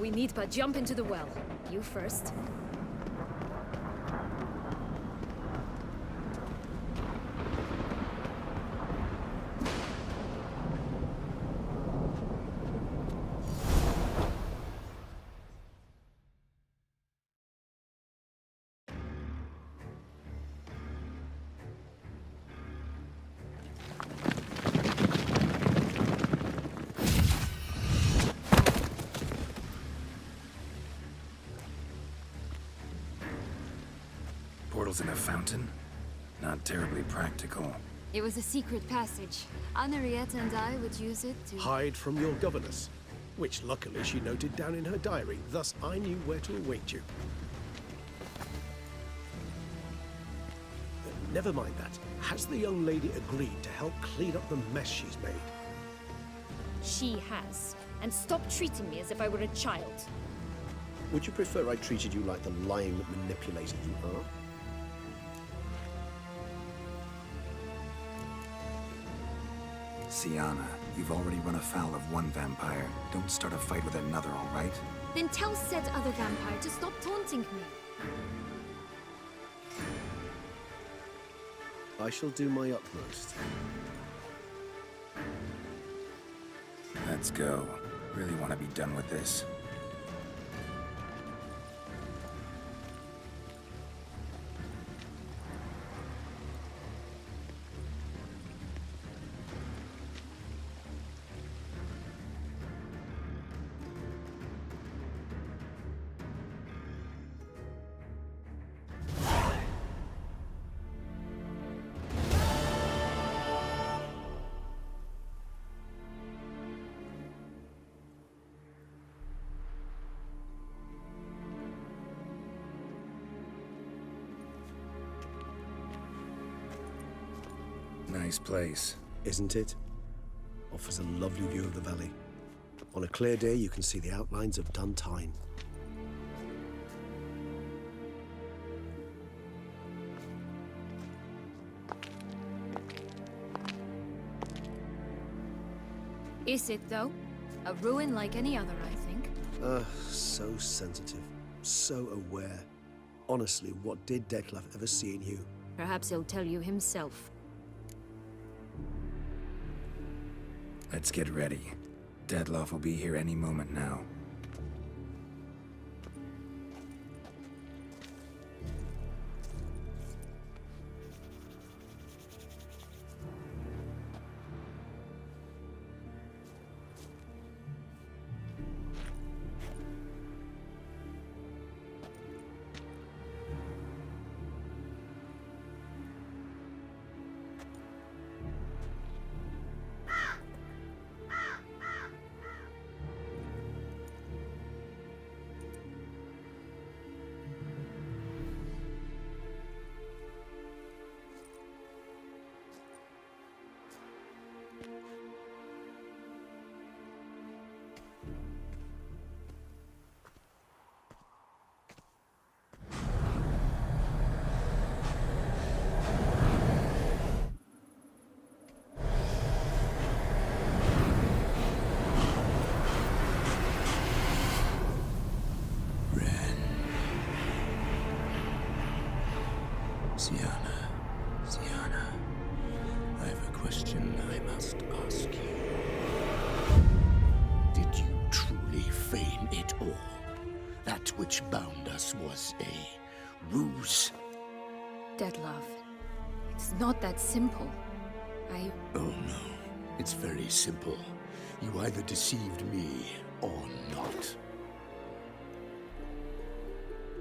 We need but jump into the well. You first. In a fountain? Not terribly practical. It was a secret passage. Henriette and I would use it to... hide from your governess, which luckily she noted down in her diary, thus I knew where to await you. Never mind that. Has the young lady agreed to help clean up the mess she's made? She has. And stop treating me as if I were a child. Would you prefer I treated you like the lying manipulator you are? Syanna, you've already run afoul of one vampire. Don't start a fight with another, all right? Then tell said other vampire to stop taunting me. I shall do my utmost. Let's go. Really want to be done with this. Nice place. Isn't it? Offers a lovely view of the valley. On a clear day, you can see the outlines of Duntine. Is it, though? A ruin like any other, I think. So sensitive. So aware. Honestly, what did Dettlaff ever see in you? Perhaps he'll tell you himself. Let's get ready. Dettlaff will be here any moment now. Syanna, I have a question I must ask you. Did you truly feign it all? That which bound us was a ruse? Dettlaff, it's not that simple. Oh no, it's very simple. You either deceived me or not.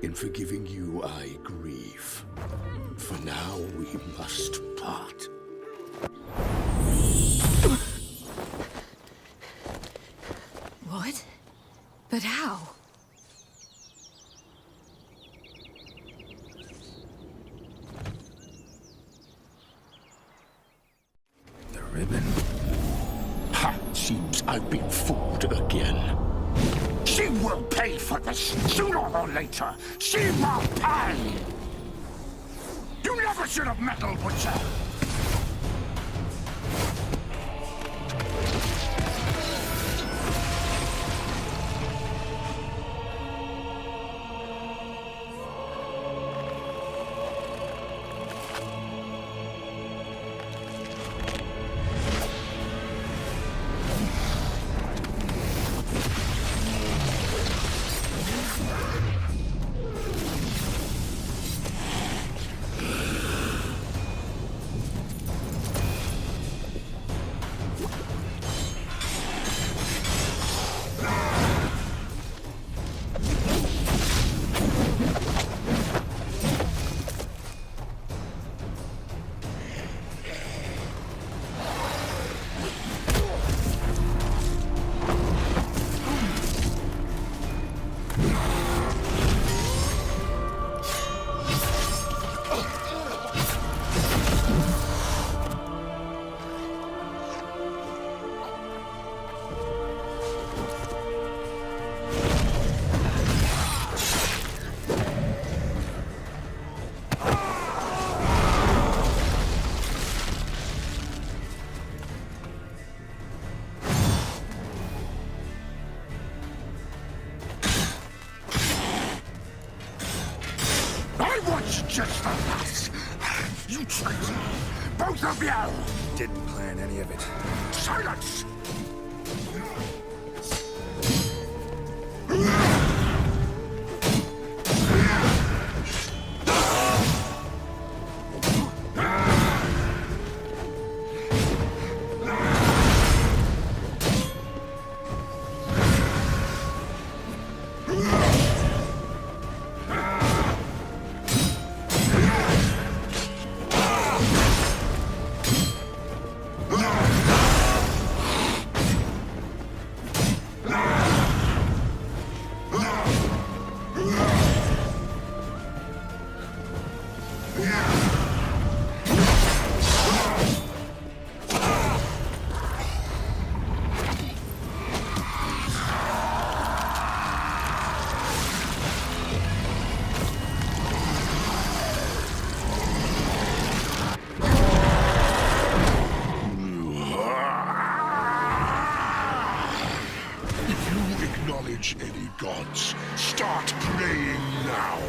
In forgiving you, I grieve. For now, we must part. What? But how? The ribbon. Ha! Seems I've been fooled again. She will pay for this, sooner or later. She will pay! You never should have meddled with her! just the us. You traitor! Both of you! Didn't plan any of it. Silence! Any gods, start praying now.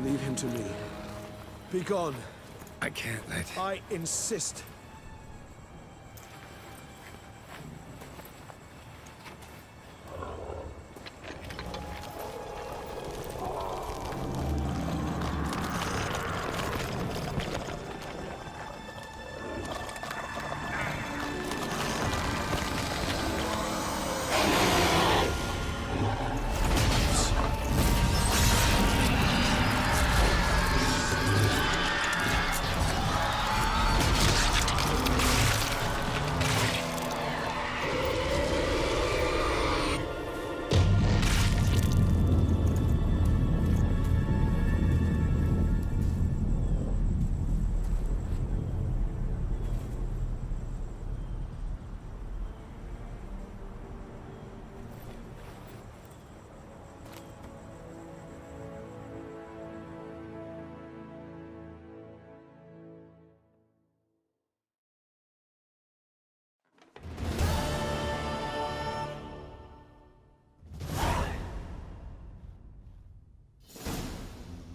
Leave him to me. Be gone. I can't let... I insist.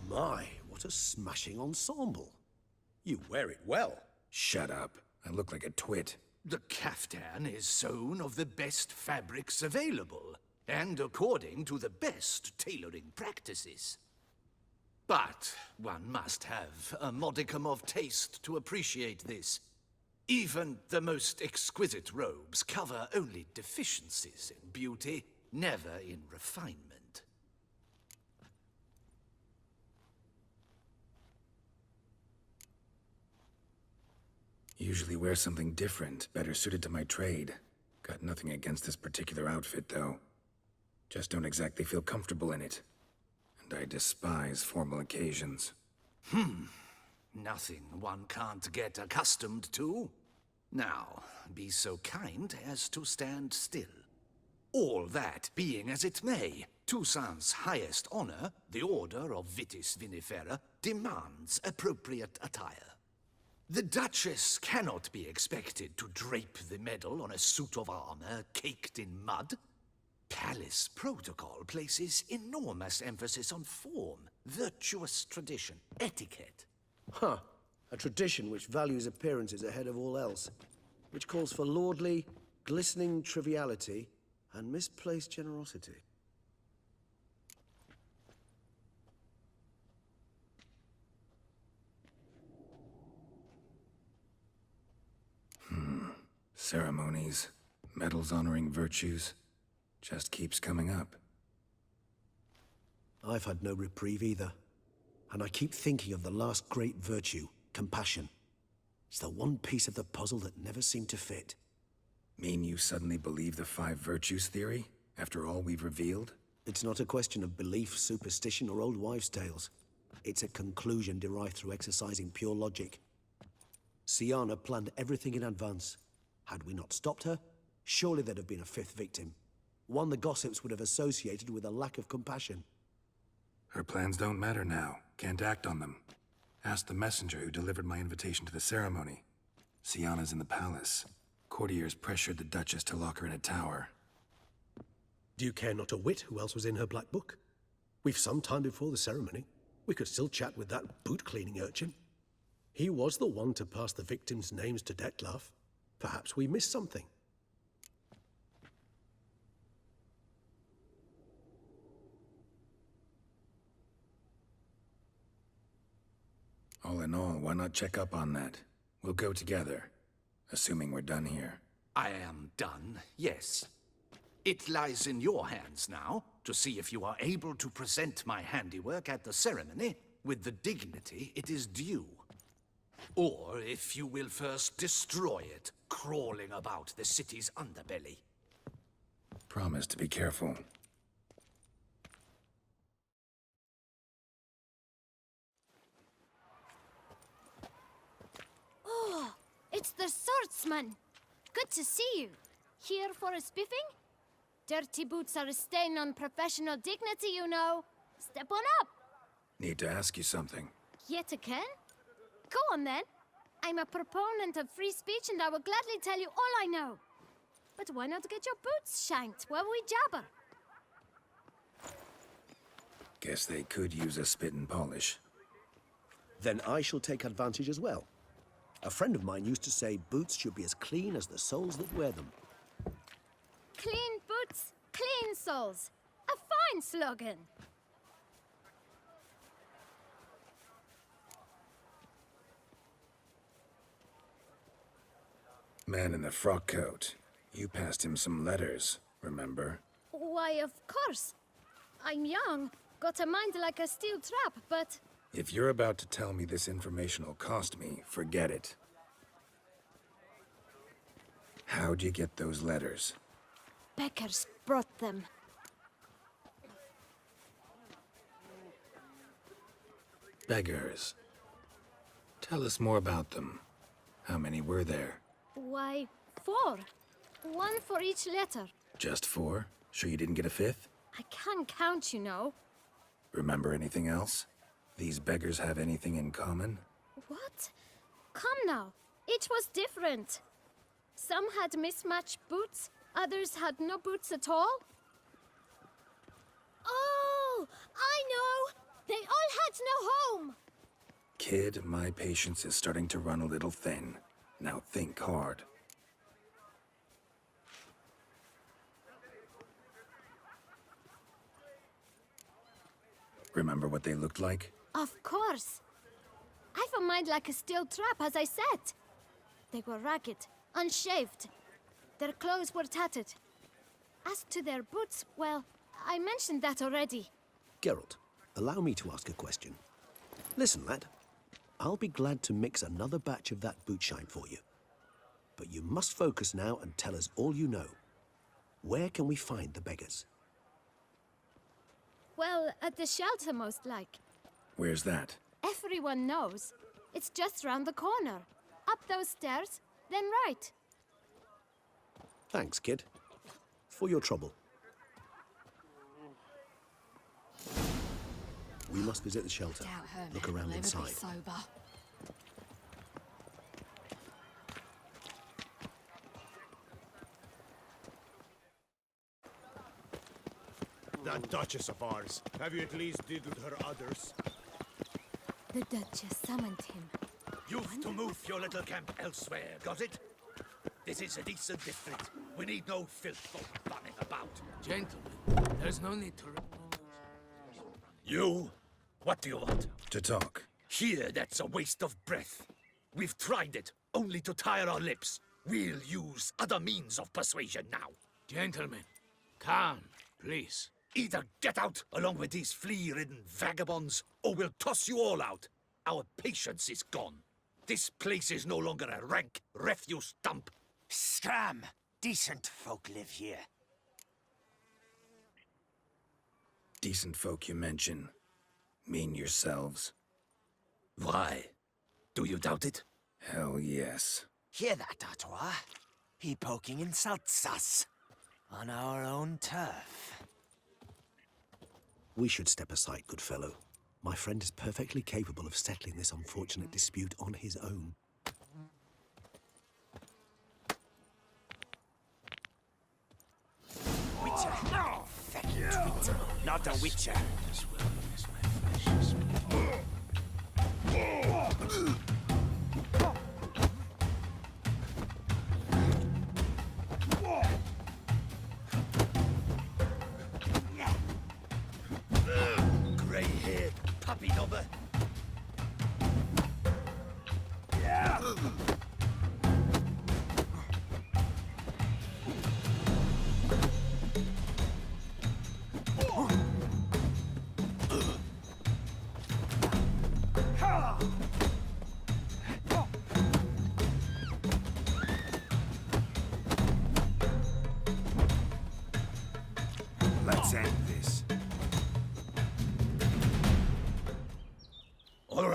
My, what a smashing ensemble. You wear it well. Shut up. I look like a twit. The caftan is sewn of the best fabrics available, and according to the best tailoring practices. But one must have a modicum of taste to appreciate this. Even the most exquisite robes cover only deficiencies in beauty, never in refinement. Usually wear something different, better suited to my trade. Got nothing against this particular outfit, though. Just don't exactly feel comfortable in it. And I despise formal occasions. Nothing one can't get accustomed to. Now, be so kind as to stand still. All that being as it may, Toussaint's highest honor, the Order of Vitis Vinifera, demands appropriate attire. The Duchess cannot be expected to drape the medal on a suit of armor caked in mud. Palace protocol places enormous emphasis on form, virtuous tradition, etiquette. Huh. A tradition which values appearances ahead of all else. Which calls for lordly, glistening triviality and misplaced generosity. Ceremonies, medals honoring virtues, just keeps coming up. I've had no reprieve either. And I keep thinking of the last great virtue, compassion. It's the one piece of the puzzle that never seemed to fit. Mean you suddenly believe the 5 virtues theory, after all we've revealed? It's not a question of belief, superstition, or old wives' tales. It's a conclusion derived through exercising pure logic. Syanna planned everything in advance. Had we not stopped her, surely there'd have been a 5th victim. One the gossips would have associated with a lack of compassion. Her plans don't matter now. Can't act on them. Ask the messenger who delivered my invitation to the ceremony. Syanna's in the palace. Courtiers pressured the Duchess to lock her in a tower. Do you care not a whit who else was in her black book? We've some time before the ceremony. We could still chat with that boot-cleaning urchin. He was the one to pass the victims' names to Dettlaff. Perhaps we missed something. All in all, why not check up on that? We'll go together, assuming we're done here. I am done, yes. It lies in your hands now to see if you are able to present my handiwork at the ceremony with the dignity it is due. Or if you will first destroy it, crawling about the city's underbelly. Promise to be careful. Oh, it's the swordsman. Good to see you. Here for a spiffing? Dirty boots are a stain on professional dignity, you know. Step on up. Need to ask you something. Yet again? Go on then. I'm a proponent of free speech and I will gladly tell you all I know. But why not get your boots shanked while we jabber? Guess they could use a spit and polish. Then I shall take advantage as well. A friend of mine used to say boots should be as clean as the soles that wear them. Clean boots, clean souls. A fine slogan. Man in the frock coat. You passed him some letters, remember? Why, of course. I'm young, got a mind like a steel trap, but... If you're about to tell me this information will cost me, forget it. How'd you get those letters? Beggars brought them. Beggars. Tell us more about them. How many were there? Why, 4. 1 for each letter. Just 4? Sure you didn't get a 5th? I can't count, you know. Remember anything else? These beggars have anything in common? What? Come now. Each was different. Some had mismatched boots, others had no boots at all. Oh, I know! They all had no home! Kid, my patience is starting to run a little thin. Now think hard. Remember what they looked like? Of course. I've a mind like a steel trap, as I said. They were ragged, unshaved. Their clothes were tattered. As to their boots, well, I mentioned that already. Geralt, allow me to ask a question. Listen, lad. I'll be glad to mix another batch of that boot shine for you. But you must focus now and tell us all you know. Where can we find the beggars? Well, at the shelter, most like. Where's that? Everyone knows. It's just round the corner. Up those stairs, then right. Thanks, kid. For your trouble. We must visit the shelter. Look around inside. Sober. That Duchess of ours. Have you at least diddled her others? The Duchess summoned him. You've to move your little camp elsewhere, got it? This is a decent district. We need no filth folk running about. Gentlemen, there's no need to... You? What do you want? To talk. Here, that's a waste of breath. We've tried it, only to tire our lips. We'll use other means of persuasion now. Gentlemen, calm, please. Either get out along with these flea-ridden vagabonds, or we'll toss you all out. Our patience is gone. This place is no longer a rank refuse dump. Scram! Decent folk live here. Decent folk you mention. Mean yourselves. Why? Do you doubt it? Hell yes. Hear that, Artois? He poking insults us. On our own turf. We should step aside, good fellow. My friend is perfectly capable of settling this unfortunate dispute on his own. Witcher. Feckin' Twitter. Not a witcher. Grey-haired puppy knobber.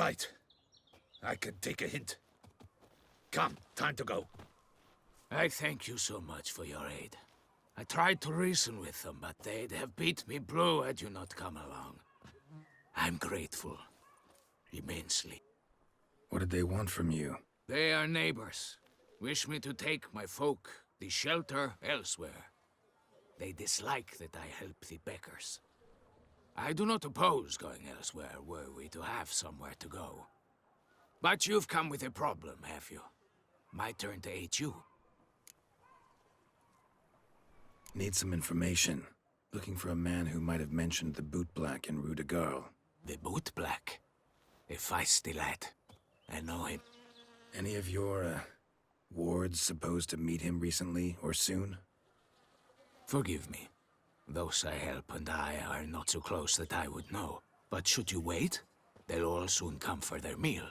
right. I can take a hint. Come, time to go. I thank you so much for your aid. I tried to reason with them, but they'd have beat me blue had you not come along. I'm grateful. Immensely. What did they want from you? They are neighbors. Wish me to take my folk, the shelter, elsewhere. They dislike that I help the beggars. I do not oppose going elsewhere, were we to have somewhere to go. But you've come with a problem, have you? My turn to aid you. Need some information. Looking for a man who might have mentioned the boot black in Rue de Garl. The boot black? A feisty lad. I know him. Any of your, wards supposed to meet him recently or soon? Forgive me. Those I help and I are not so close that I would know. But should you wait, they'll all soon come for their meal.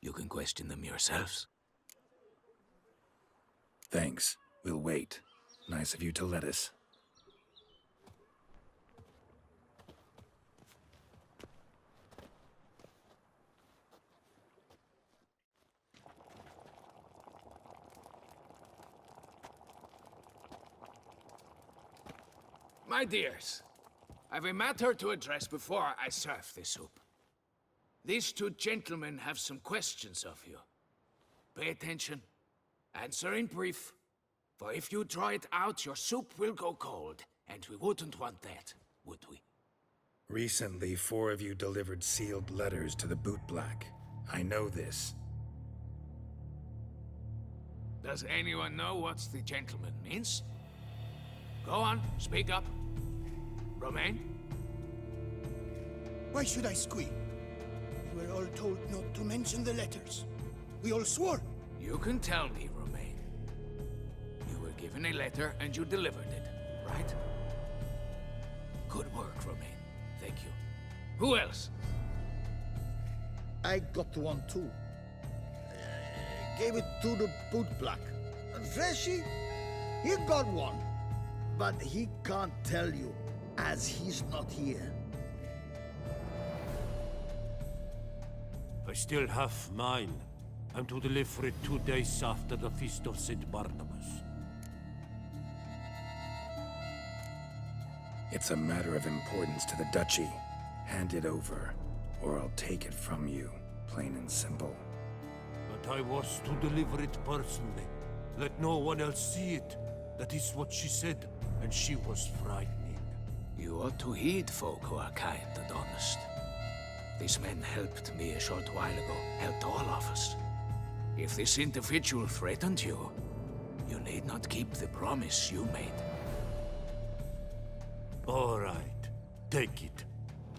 You can question them yourselves. Thanks. We'll wait. Nice of you to let us. My dears, I've a matter to address before I serve the soup. These two gentlemen have some questions of you. Pay attention. Answer in brief. For if you draw it out, your soup will go cold. And we wouldn't want that, would we? Recently, 4 of you delivered sealed letters to the boot black. I know this. Does anyone know what the gentleman means? Go on, speak up. Romain? Why should I squeal? We were all told not to mention the letters. We all swore. You can tell me, Romain. You were given a letter and you delivered it, right? Good work, Romain. Thank you. Who else? I got one too. Gave it to the boot black. Freshy, he got one. But he can't tell you, as he's not here. I still have mine. I'm to deliver it 2 days after the Feast of St. Barnabas. It's a matter of importance to the Duchy. Hand it over, or I'll take it from you, plain and simple. But I was to deliver it personally. Let no one else see it. That is what she said, and she was frightening. You ought to heed folk who are kind and honest. These men helped me a short while ago, helped all of us. If this individual threatened you, you need not keep the promise you made. All right, take it.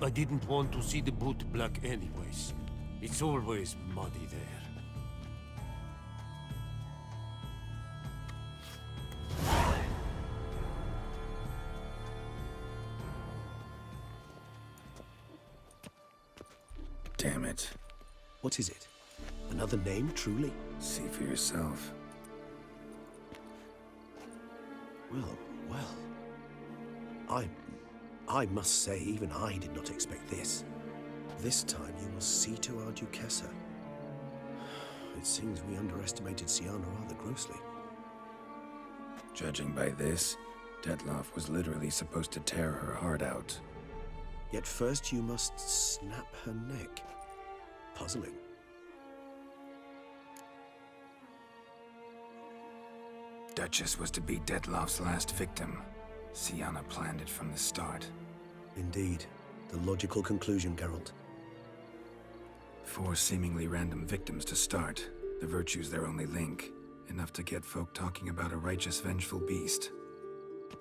I didn't want to see the boot black anyways. It's always muddy there. Damn it. What is it? Another name, truly? See for yourself. Well. I must say, even I did not expect this. This time you will see to our Duchessa. It seems we underestimated Syanna rather grossly. Judging by this, Dettlaff was literally supposed to tear her heart out. Yet first you must snap her neck. Puzzling. Duchess was to be Dettlaff's last victim. Syanna planned it from the start. Indeed. The logical conclusion, Geralt. 4 seemingly random victims to start. The virtue's their only link. Enough to get folk talking about a righteous, vengeful beast.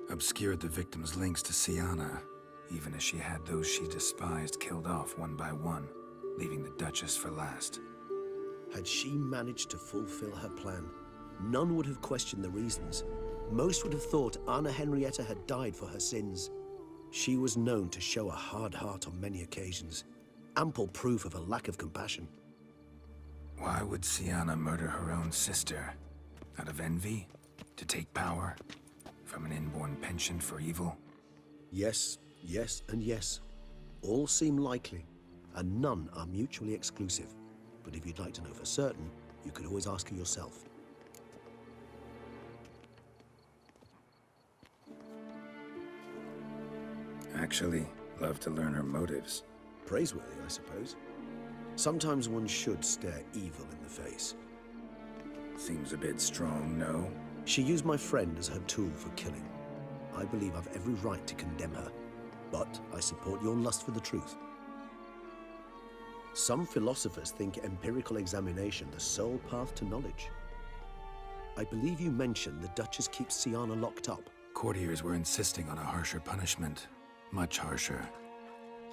Obscured the victims' links to Syanna, even as she had those she despised killed off one by one, leaving the Duchess for last. Had she managed to fulfill her plan, none would have questioned the reasons. Most would have thought Anna Henrietta had died for her sins. She was known to show a hard heart on many occasions. Ample proof of a lack of compassion. Why would Syanna murder her own sister? Out of envy? To take power? From an inborn penchant for evil? Yes, and yes. All seem likely. and none are mutually exclusive. But if you'd like to know for certain, you could always ask her yourself. Actually, love to learn her motives. Praiseworthy, I suppose. Sometimes one should stare evil in the face. Seems a bit strong, no? She used my friend as her tool for killing. I believe I've every right to condemn her, but I support your lust for the truth. Some philosophers think empirical examination the sole path to knowledge. I believe you mentioned the Duchess keeps Syanna locked up. Courtiers were insisting on a harsher punishment. Much harsher.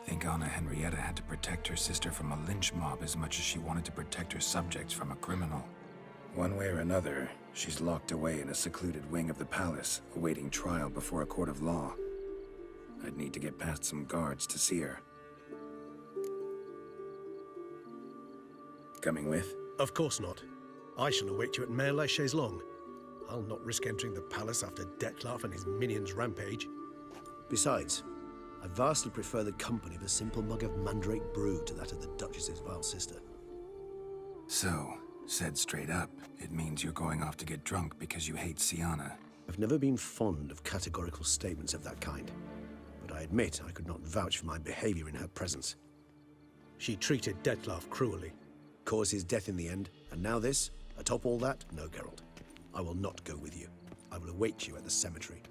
Think Anna Henrietta had to protect her sister from a lynch mob as much as she wanted to protect her subjects from a criminal. One way or another, she's locked away in a secluded wing of the palace, awaiting trial before a court of law. I'd need to get past some guards to see her. Coming with? Of course not. I shall await you at Mare la Chaise-Longue. I'll not risk entering the palace after Dettlaff and his minions rampage. Besides, I vastly prefer the company of a simple mug of mandrake brew to that of the Duchess's vile sister. So, said straight up, it means you're going off to get drunk because you hate Syanna. I've never been fond of categorical statements of that kind, but I admit I could not vouch for my behavior in her presence. She treated Dettlaff cruelly. Caused his death in the end, and now this? Atop all that? No, Geralt. I will not go with you. I will await you at the cemetery.